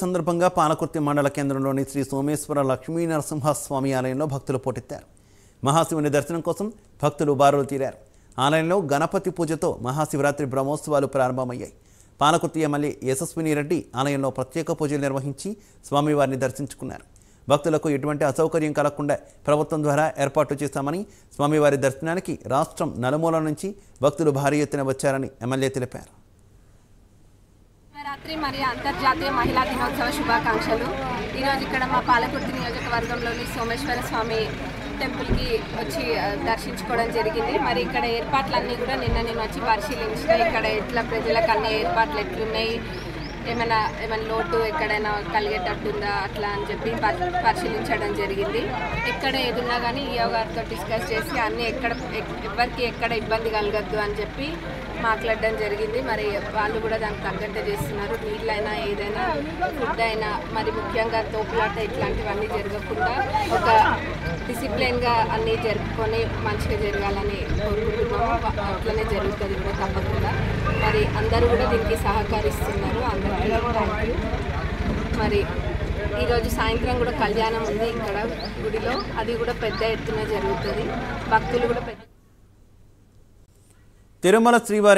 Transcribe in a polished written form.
సందర్భంగా పాలకుర్తి మండల కేంద్రంలోని శ్రీ సోమేశ్వర లక్ష్మీ నరసింహస్వామి ఆలయంలో భక్తులు పోటెత్తారు. మహాశివుని దర్శనం కోసం భక్తులు బారులు తీరారు. ఆలయంలో గణపతి పూజతో మహాశివరాత్రి బ్రహ్మోత్సవాలు ప్రారంభమయ్యాయి. పాలకుర్తి ఎమ్మెల్యే యశస్విని రెడ్డి ఆలయంలో ప్రత్యేక పూజలు నిర్వహించి స్వామివారిని దర్శించుకున్నారు. భక్తులకు ఎటువంటి అసౌకర్యం కలగకుండా ప్రభుత్వం ద్వారా ఏర్పాట్లు చేశామని, స్వామివారి దర్శనానికి రాష్ట్రం నలుమూలల నుంచి భక్తులు భారీ ఎత్తున వచ్చారని ఎమ్మెల్యే తెలిపారు. శివరాత్రి మరియు అంతర్జాతీయ మహిళా దినోత్సవ శుభాకాంక్షలు. ఈరోజు ఇక్కడ మా పాలకుర్తి నియోజకవర్గంలోని సోమేశ్వర స్వామి టెంపుల్కి వచ్చి దర్శించుకోవడం జరిగింది. మరి ఇక్కడ ఏర్పాట్లన్నీ కూడా నేను వచ్చి పరిశీలించిన. ఇక్కడ ఎట్లా ప్రజలకు అన్ని ఏర్పాట్లు ఎట్లున్నాయి, ఏమైనా లోటు ఎక్కడైనా కలిగేటట్టుందా అట్లా అని చెప్పి పరిశీలించడం జరిగింది. ఎక్కడ ఏదున్నా కానీ ఈఓ గారితో డిస్కస్ చేసి అన్నీ ఎవరికి ఎక్కడ ఇబ్బంది కలగద్దు అని చెప్పి మాట్లాడడం జరిగింది. మరి వాళ్ళు కూడా దానికి తగ్గట్టే చేస్తున్నారు. నీళ్ళైనా ఏదైనా ఫుడ్ అయినా మరి ముఖ్యంగా తోపులాట ఇట్లాంటివన్నీ జరగకుండా ఒక డిసిప్లిన్గా అన్నీ జరుపుకొని మంచిగా జరగాలని కోరుకుంటున్నాము. అట్లనే జరుగుతుంది కూడా తప్పకుండా. మరి అందరూ కూడా దీనికి సహకరిస్తున్నారు. అందరికీ థ్యాంక్ యూ. మరి ఈరోజు సాయంత్రం కూడా కళ్యాణం ఉంది ఇక్కడ గుడిలో. అది కూడా పెద్ద ఎత్తున జరుగుతుంది. భక్తులు కూడా పెద్ద తిరుమల శ్రీవారి